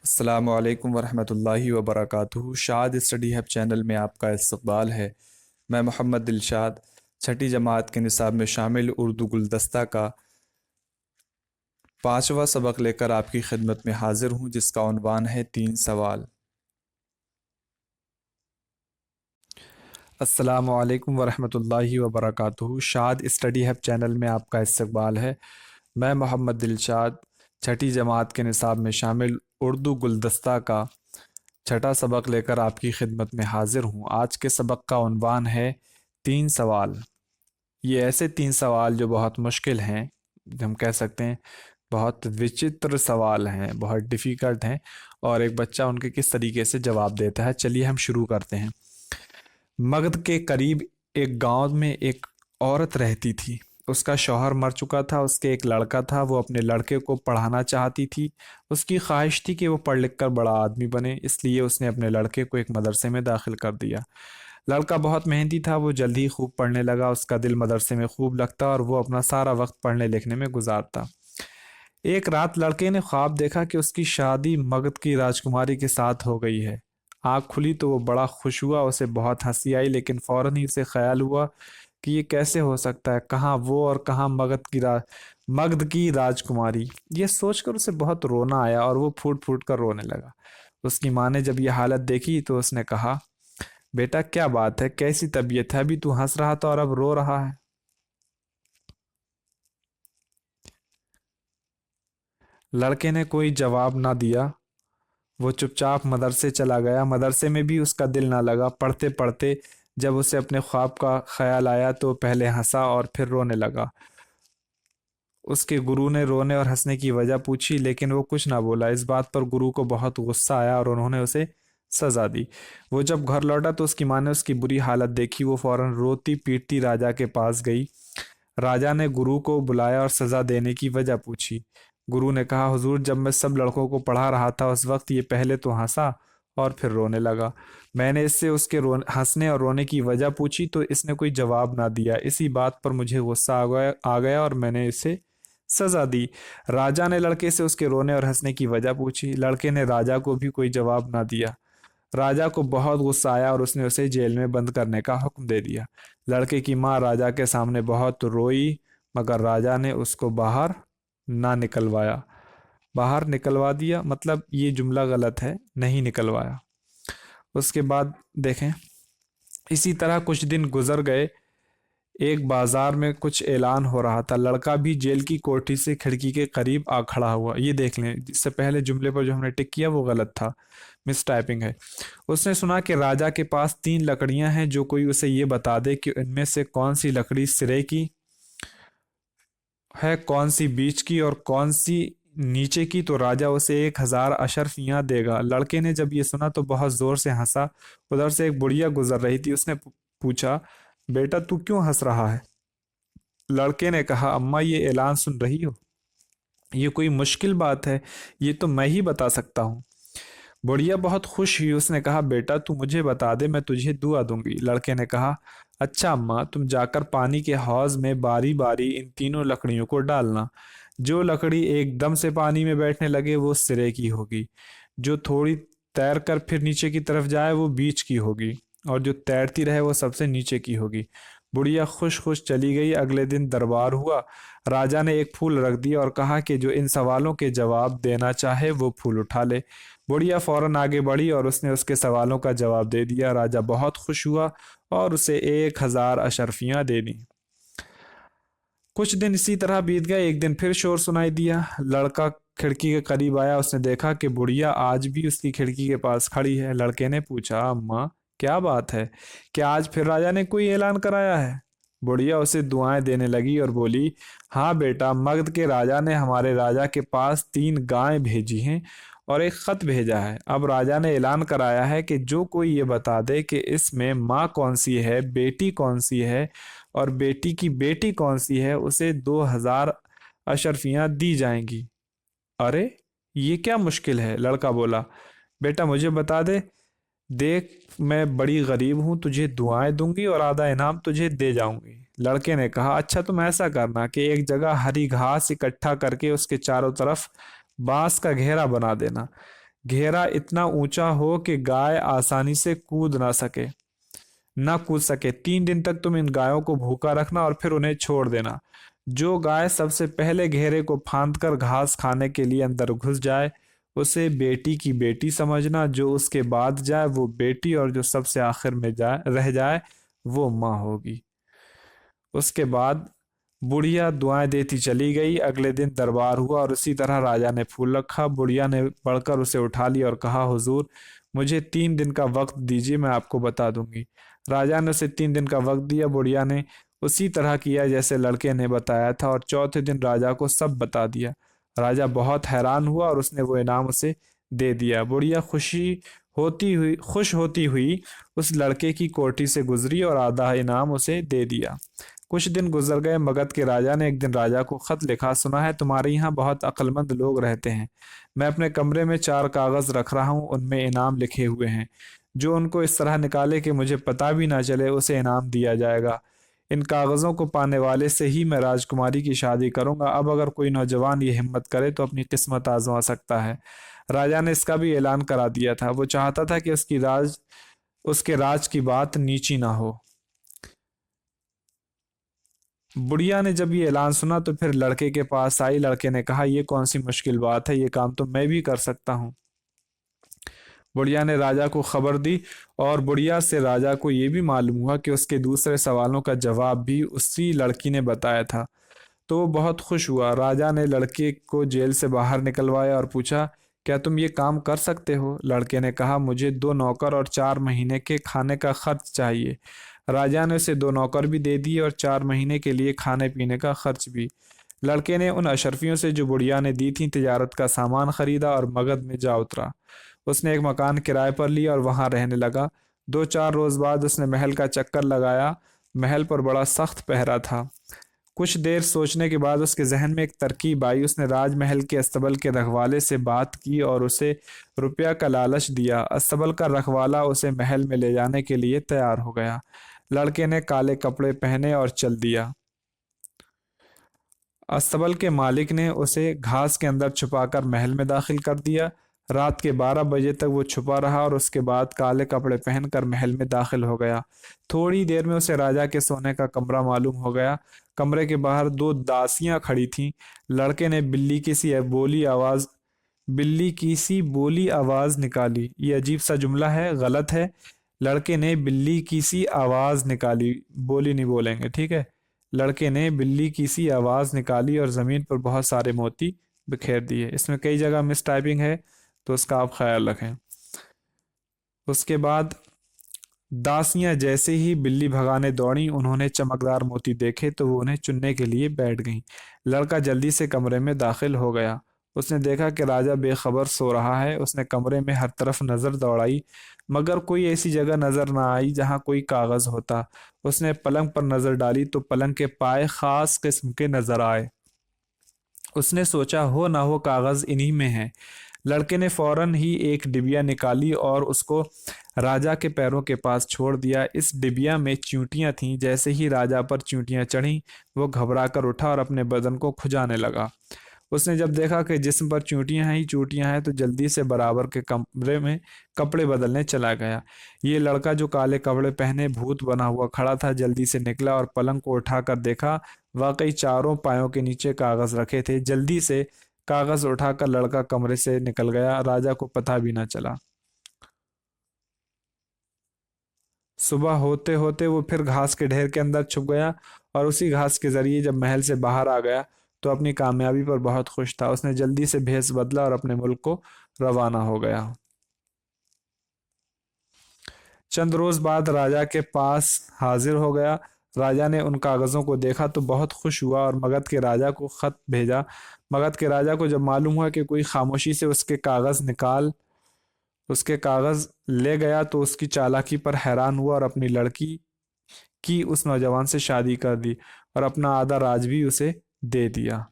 अस्सलामु अलैकुम वरहमतुल्लाहि वबरकातुहू। शाद स्टडी हब चैनल में आपका इस्तकबाल है। मैं मोहम्मद दिलशाद छठी जमात के निसाब में शामिल उर्दू गुलदस्ता का पांचवा सबक लेकर आपकी खिदमत में हाजिर हूँ, जिसका उन्वान है तीन सवाल। अस्सलामु अलैकुम वरहमतुल्लाहि वबरकातुहू। शाद स्टडी हब चैनल में आपका इस्तकबाल है। मैं मोहम्मद दिलशाद छठी जमात के निसाब में शामिल उर्दू गुलदस्ता का छठा सबक लेकर आपकी खिदमत में हाजिर हूँ। आज के सबक का उन्वान है तीन सवाल। ये ऐसे तीन सवाल जो बहुत मुश्किल हैं, हम कह सकते हैं बहुत विचित्र सवाल हैं, बहुत डिफ़िकल्ट हैं, और एक बच्चा उनके किस तरीके से जवाब देता है। चलिए हम शुरू करते हैं। मगध के करीब एक गांव में एक औरत रहती थी। उसका शौहर मर चुका था। उसके एक लड़का था। वो अपने लड़के को पढ़ाना चाहती थी। उसकी ख्वाहिश थी कि वो पढ़ लिख कर बड़ा आदमी बने, इसलिए उसने अपने लड़के को एक मदरसे में दाखिल कर दिया। लड़का बहुत मेहनती था। वो जल्द ही खूब पढ़ने लगा। उसका दिल मदरसे में खूब लगता और वो अपना सारा वक्त पढ़ने लिखने में गुजारता। एक रात लड़के ने ख्वाब देखा कि उसकी शादी मगध की राजकुमारी के साथ हो गई है। आँख खुली तो वो बड़ा खुश हुआ। उसे बहुत हंसी आई, लेकिन फौरन ही उसे ख्याल हुआ कि ये कैसे हो सकता है, कहाँ वो और कहाँ मगध की राजकुमारी। ये सोचकर उसे बहुत रोना आया और वो फूट फूट कर रोने लगा। उसकी माँ ने जब ये हालत देखी तो उसने कहा, बेटा क्या बात है, कैसी तबीयत है, अभी तू हंस रहा था और अब रो रहा है। लड़के ने कोई जवाब ना दिया। वो चुपचाप मदरसे चला गया। मदरसे में भी उसका दिल ना लगा। पढ़ते पढ़ते जब उसे अपने ख्वाब का ख्याल आया तो पहले हंसा और फिर रोने लगा। उसके गुरु ने रोने और हंसने की वजह पूछी, लेकिन वो कुछ ना बोला। इस बात पर गुरु को बहुत गुस्सा आया और उन्होंने उसे सजा दी। वो जब घर लौटा तो उसकी माँ ने उसकी बुरी हालत देखी। वो फौरन रोती पीटती राजा के पास गई। राजा ने गुरु को बुलाया और सजा देने की वजह पूछी। गुरु ने कहा, हुजूर, जब मैं सब लड़कों को पढ़ा रहा था उस वक्त ये पहले तो हंसा और फिर रोने लगा। मैंने इससे उसके हंसने और रोने की वजह पूछी तो इसने कोई जवाब ना दिया। इसी बात पर मुझे गुस्सा आ गया और मैंने इसे सजा दी। राजा ने लड़के से उसके रोने और हंसने की वजह पूछी। लड़के ने राजा को भी कोई जवाब ना दिया। राजा को बहुत गुस्सा आया और उसने उसे जेल में बंद करने का हुक्म दे दिया। लड़के की माँ राजा के सामने बहुत रोई, मगर राजा ने उसको बाहर ना निकलवाया। बाहर निकलवा दिया मतलब ये जुमला गलत है, नहीं निकलवाया। उसके बाद देखें, इसी तरह कुछ दिन गुजर गए। एक बाजार में कुछ ऐलान हो रहा था। लड़का भी जेल की कोठी से खिड़की के करीब आ खड़ा हुआ। ये देख लें, इससे पहले जुमले पर जो हमने टिक किया वो गलत था, मिस टाइपिंग है। उसने सुना कि राजा के पास तीन लकड़ियां हैं, जो कोई उसे ये बता दे कि इनमें से कौन सी लकड़ी सिरे की है, कौन सी बीच की और कौन सी नीचे की, तो राजा उसे 1,000 अशर्फियां देगा। लड़के ने जब ये सुना तो बहुत जोर से हंसा। उधर से एक बुढ़िया गुजर रही थी। उसने पूछा, बेटा तू क्यों हंस रहा है? लड़के ने कहा, अम्मा ये ऐलान सुन रही हो? ये कोई मुश्किल बात है? ये तो मैं ही बता सकता हूँ। बुढ़िया बहुत खुश हुई। उसने कहा, बेटा तू मुझे बता दे, मैं तुझे दुआ दूंगी। लड़के ने कहा, अच्छा अम्मा, तुम जाकर पानी के हौज में बारी बारी इन तीनों लकड़ियों को डालना। जो लकड़ी एकदम से पानी में बैठने लगे वो सिरे की होगी, जो थोड़ी तैर कर फिर नीचे की तरफ जाए वो बीच की होगी, और जो तैरती रहे वो सबसे नीचे की होगी। बुढ़िया खुश खुश चली गई। अगले दिन दरबार हुआ। राजा ने एक फूल रख दिया और कहा कि जो इन सवालों के जवाब देना चाहे वो फूल उठा ले। बुढ़िया फौरन आगे बढ़ी और उसने उसके सवालों का जवाब दे दिया। राजा बहुत खुश हुआ और उसे 1,000 अशर्फियां दे दी। कुछ दिन इसी तरह बीत गए। एक दिन फिर शोर सुनाई दिया। लड़का खिड़की के करीब आया। उसने देखा कि बुढ़िया आज भी उसकी खिड़की के पास खड़ी है। लड़के ने पूछा, अम्मा क्या बात है, क्या आज फिर राजा ने कोई ऐलान कराया है? बुढ़िया उसे दुआएं देने लगी और बोली, हाँ बेटा, मगध के राजा ने हमारे राजा के पास 3 गायें भेजी हैं और एक खत भेजा है। अब राजा ने ऐलान कराया है कि जो कोई ये बता दे कि इसमें माँ कौन सी है, बेटी कौन सी है और बेटी की बेटी कौन सी है, उसे 2,000 अशर्फियां दी जाएंगी। अरे ये क्या मुश्किल है? लड़का बोला, बेटा मुझे बता दे। देख, मैं बड़ी गरीब हूं, तुझे दुआएं दूंगी और आधा इनाम तुझे दे जाऊंगी। लड़के ने कहा, अच्छा तुम ऐसा करना कि एक जगह हरी घास इकट्ठा करके उसके चारों तरफ बांस का घेरा बना देना। घेरा इतना ऊंचा हो कि गाय आसानी से ना कूद सके। 3 दिन तक तुम इन गायों को भूखा रखना और फिर उन्हें छोड़ देना। जो गाय सबसे पहले घेरे को फांद कर घास खाने के लिए अंदर घुस जाए उसे बेटी की बेटी समझना, जो उसके बाद जाए वो बेटी, और जो सबसे आखिर में जाए रह जाए वो माँ होगी। उसके बाद बुढ़िया दुआएं देती चली गई। अगले दिन दरबार हुआ और उसी तरह राजा ने फूल रखा। बुढ़िया ने पढ़कर उसे उठा लिया और कहा, हुजूर, मुझे 3 दिन का वक्त दीजिए, मैं आपको बता दूंगी। राजा ने उसे 3 दिन का वक्त दिया। बुढ़िया ने उसी तरह किया जैसे लड़के ने बताया था और चौथे दिन राजा को सब बता दिया। राजा बहुत हैरान हुआ और उसने वो इनाम उसे दे दिया। बुढ़िया खुश होती हुई उस लड़के की कोठी से गुजरी और आधा इनाम उसे दे दिया। कुछ दिन गुजर गए। मगध के राजा ने एक दिन राजा को खत लिखा, सुना है तुम्हारे यहाँ बहुत अक्लमंद लोग रहते हैं। मैं अपने कमरे में 4 कागज रख रहा हूँ, उनमें इनाम लिखे हुए हैं। जो उनको इस तरह निकाले कि मुझे पता भी ना चले उसे इनाम दिया जाएगा। इन कागजों को पाने वाले से ही मैं राजकुमारी की शादी करूंगा। अब अगर कोई नौजवान ये हिम्मत करे तो अपनी किस्मत आजमा सकता है। राजा ने इसका भी ऐलान करा दिया था। वो चाहता था कि उसके राज की बात नीची ना हो। बुढ़िया ने जब ये ऐलान सुना तो फिर लड़के के पास आई। लड़के ने कहा, ये कौन सी मुश्किल बात है, ये काम तो मैं भी कर सकता हूँ। बुढ़िया ने राजा को खबर दी और बुढ़िया से राजा को ये भी मालूम हुआ कि उसके दूसरे सवालों का जवाब भी उसी लड़की ने बताया था। तो वो बहुत खुश हुआ। राजा ने लड़के को जेल से बाहर निकलवाया और पूछा, क्या तुम ये काम कर सकते हो? लड़के ने कहा, मुझे 2 नौकर और 4 महीने के खाने का खर्च चाहिए। राजा ने उसे 2 नौकर भी दे दिए और 4 महीने के लिए खाने पीने का खर्च भी। लड़के ने उन अशरफियों से जो बुढ़िया ने दी थी तिजारत का सामान खरीदा और मगध में जा उतरा। उसने एक मकान किराए पर लिया और वहां रहने लगा। 2-4 रोज बाद उसने महल का चक्कर लगाया। महल पर बड़ा सख्त पहरा था। कुछ देर सोचने के बाद उसके जहन में एक तरकीब आई। उसने राजमहल के अस्तबल के रखवाले से बात की और उसे रुपया का लालच दिया। अस्तबल का रखवाला उसे महल में ले जाने के लिए तैयार हो गया। लड़के ने काले कपड़े पहने और चल दिया। अस्तबल के मालिक ने उसे घास के अंदर छुपाकर महल में दाखिल कर दिया। रात के 12 बजे तक वो छुपा रहा और उसके बाद काले कपड़े पहनकर महल में दाखिल हो गया। थोड़ी देर में उसे राजा के सोने का कमरा मालूम हो गया। कमरे के बाहर 2 दासियां खड़ी थीं। लड़के ने बिल्ली की सी बोली आवाज निकाली। ये अजीब सा जुमला है, गलत है। लड़के ने बिल्ली की सी आवाज निकाली, बोली नहीं बोलेंगे, ठीक है। लड़के ने बिल्ली की सी आवाज निकाली और जमीन पर बहुत सारे मोती बिखेर दिए। इसमें कई जगह मिस टाइपिंग है तो उसका आप ख्याल रखें। उसके बाद दासियां जैसे ही बिल्ली भगाने दौड़ी, उन्होंने चमकदार मोती देखे तो वो उन्हें चुनने के लिए बैठ गईं। लड़का जल्दी से कमरे में दाखिल हो गया। उसने देखा कि राजा बेखबर सो रहा है। उसने कमरे में हर तरफ नजर दौड़ाई मगर कोई ऐसी जगह नजर ना आई जहां कोई कागज होता। उसने पलंग पर नजर डाली तो पलंग के पाए खास किस्म के नजर आए। उसने सोचा हो ना हो कागज इन्हीं में है। लड़के ने फौरन ही एक डिबिया निकाली और उसको राजा के पैरों के पास छोड़ दिया। इस डिबिया में चींटियां थीं। जैसे ही राजा पर चींटियां चढ़ीं वो घबरा कर उठा और अपने बदन को खुजाने लगा। उसने जब देखा कि जिस्म पर चींटियां ही चींटियां हैं तो जल्दी से बराबर के कमरे में कपड़े बदलने चला गया। ये लड़का जो काले कपड़े पहने भूत बना हुआ खड़ा था जल्दी से निकला और पलंग को उठाकर देखा। वाकई चारों पायों के नीचे कागज रखे थे। जल्दी से कागज उठाकर लड़का कमरे से निकल गया। राजा को पता भी ना चला। सुबह होते होते वो फिर घास के ढेर के अंदर छुप गया और उसी घास के जरिए जब महल से बाहर आ गया तो अपनी कामयाबी पर बहुत खुश था। उसने जल्दी से भेस बदला और अपने मुल्क को रवाना हो गया। चंद रोज बाद राजा के पास हाजिर हो गया। राजा ने उन कागजों को देखा तो बहुत खुश हुआ और मगध के राजा को खत भेजा। मगध के राजा को जब मालूम हुआ कि कोई खामोशी से उसके कागज ले गया तो उसकी चालाकी पर हैरान हुआ और अपनी लड़की की उस नौजवान से शादी कर दी और अपना आधा राज भी उसे दे दिया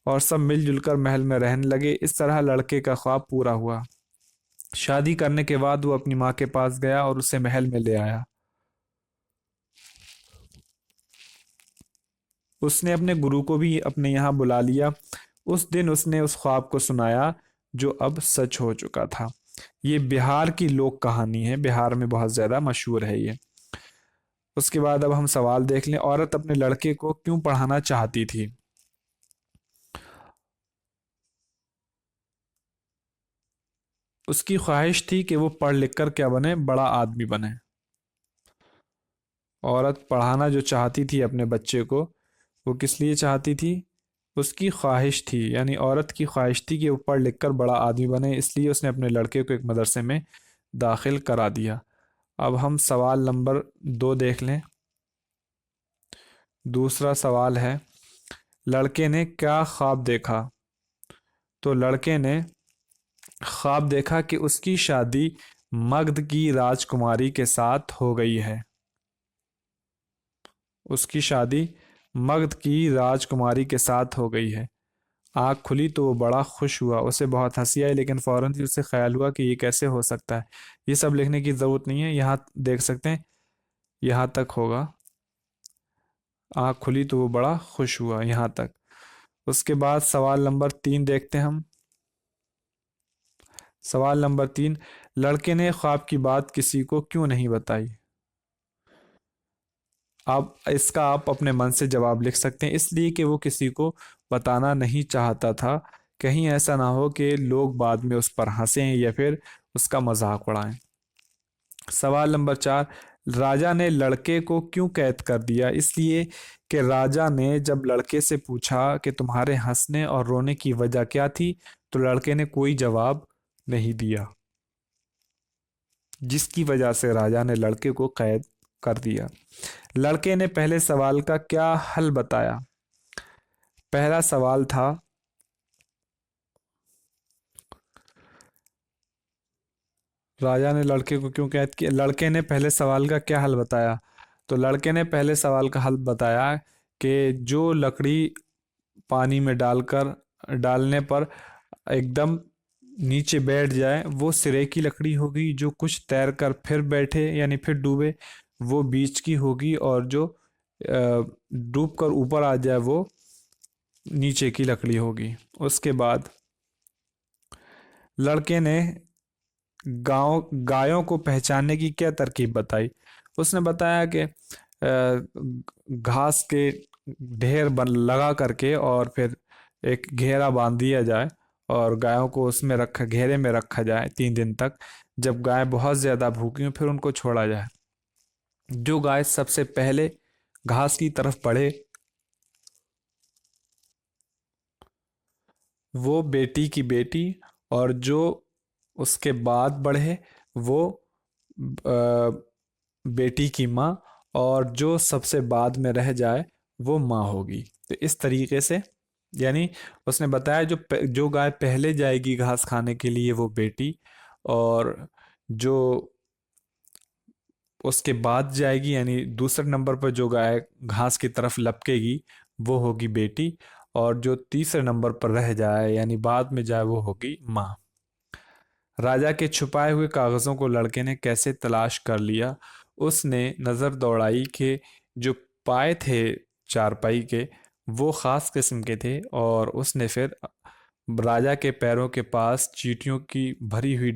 और सब मिलजुल कर महल में रहने लगे। इस तरह लड़के का ख्वाब पूरा हुआ। शादी करने के बाद वो अपनी माँ के पास गया और उसे महल में ले आया। उसने अपने गुरु को भी अपने यहाँ बुला लिया। उस दिन उसने उस ख्वाब को सुनाया जो अब सच हो चुका था। ये बिहार की लोक कहानी है, बिहार में बहुत ज्यादा मशहूर है ये। उसके बाद अब हम सवाल देख लें, औरत अपने लड़के को क्यों पढ़ाना चाहती थी? उसकी ख्वाहिश थी कि वो पढ़ लिख कर क्या बने, बड़ा आदमी बने। औरत पढ़ाना जो चाहती थी अपने बच्चे को, वो किस लिए चाहती थी? उसकी ख्वाहिश थी, यानी औरत की ख्वाहिश थी कि वो पढ़ लिख कर बड़ा आदमी बने, इसलिए उसने अपने लड़के को एक मदरसे में दाखिल करा दिया। अब हम सवाल नंबर 2 देख लें। दूसरा सवाल है, लड़के ने क्या ख्वाब देखा? तो लड़के ने ख्वाब देखा कि उसकी शादी मगध की राजकुमारी के साथ हो गई है। उसकी शादी मगध की राजकुमारी के साथ हो गई है। आँख खुली तो वो बड़ा खुश हुआ, उसे बहुत हंसी आई, लेकिन फौरन ही उसे ख्याल हुआ कि ये कैसे हो सकता है। ये सब लिखने की ज़रूरत नहीं है, यहाँ देख सकते हैं, यहाँ तक होगा। आँख खुली तो वो बड़ा खुश हुआ, यहाँ तक। उसके बाद सवाल नंबर 3 देखते हैं हम। सवाल नंबर 3, लड़के ने ख्वाब की बात किसी को क्यों नहीं बताई? आप इसका आप अपने मन से जवाब लिख सकते हैं, इसलिए कि वो किसी को बताना नहीं चाहता था, कहीं ऐसा ना हो कि लोग बाद में उस पर हंसें या फिर उसका मजाक उड़ाएं। सवाल नंबर 4, राजा ने लड़के को क्यों कैद कर दिया? इसलिए कि राजा ने जब लड़के से पूछा कि तुम्हारे हंसने और रोने की वजह क्या थी, तो लड़के ने कोई जवाब नहीं दिया, जिसकी वजह से राजा ने लड़के को कैद कर दिया। लड़के ने पहले सवाल का क्या हल बताया? पहला सवाल था, राजा ने लड़के को क्यों कैद किया, लड़के ने पहले सवाल का क्या हल बताया? तो लड़के ने पहले सवाल का हल बताया कि जो लकड़ी पानी में डालकर डालने पर एकदम नीचे बैठ जाए वो सिरे की लकड़ी होगी, जो कुछ तैर कर फिर बैठे यानी फिर डूबे वो बीच की होगी, और जो डूब कर ऊपर आ जाए वो नीचे की लकड़ी होगी। उसके बाद लड़के ने गांव गायों को पहचानने की क्या तरकीब बताई? उसने बताया कि घास के ढेर बन लगा करके और फिर एक घेरा बांध दिया जाए और गायों को उसमें रखा, घेरे में रखा जाए 3 दिन तक। जब गाय बहुत ज्यादा भूखी हो फिर उनको छोड़ा जाए। जो गाय सबसे पहले घास की तरफ बढ़े वो बेटी की बेटी, और जो उसके बाद बढ़े वो बेटी की माँ, और जो सबसे बाद में रह जाए वो माँ होगी। तो इस तरीके से, यानी उसने बताया जो गाय पहले जाएगी घास खाने के लिए वो बेटी, और जो उसके बाद जाएगी यानी दूसरे नंबर पर जो गाय घास की तरफ लपकेगी वो होगी बेटी, और जो तीसरे नंबर पर रह जाए यानी बाद में जाए वो होगी माँ। राजा के छुपाए हुए कागजों को लड़के ने कैसे तलाश कर लिया? उसने नज़र दौड़ाई कि जो पाए थे चारपाई के वो ख़ास किस्म के थे, और उसने फिर राजा के पैरों के पास चींटियों की भरी हुई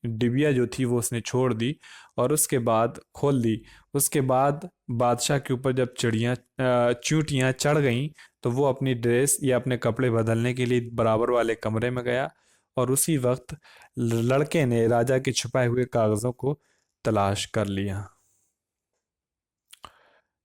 डिबिया जो थी वो उसने छोड़ दी और उसके बाद खोल दी। उसके बाद बादशाह के ऊपर जब चींटियां चढ़ गईं तो वो अपनी ड्रेस या अपने कपड़े बदलने के लिए बराबर वाले कमरे में गया, और उसी वक्त लड़के ने राजा के छुपाए हुए कागजों को तलाश कर लिया।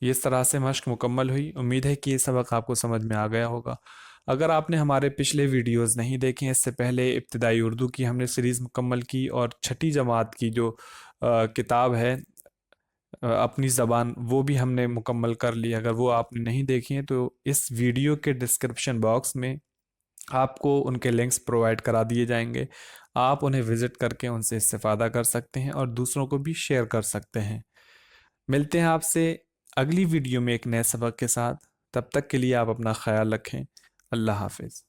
ये इस तरह से मश्क मुकम्मल हुई। उम्मीद है कि ये सबक आपको समझ में आ गया होगा। अगर आपने हमारे पिछले वीडियोस नहीं देखे हैं, इससे पहले इब्तिदाई उर्दू की हमने सीरीज़ मुकम्मल की, और छठी जमात की जो किताब है अपनी ज़बान, वो भी हमने मुकम्मल कर ली। अगर वो आपने नहीं देखी हैं तो इस वीडियो के डिस्क्रिप्शन बॉक्स में आपको उनके लिंक्स प्रोवाइड करा दिए जाएंगे। आप उन्हें विज़िट करके उनसे इस्तेफ़ादा कर सकते हैं और दूसरों को भी शेयर कर सकते हैं। मिलते हैं आपसे अगली वीडियो में एक नए सबक के साथ। तब तक के लिए आप अपना ख्याल रखें। अल्लाह हाफिज़।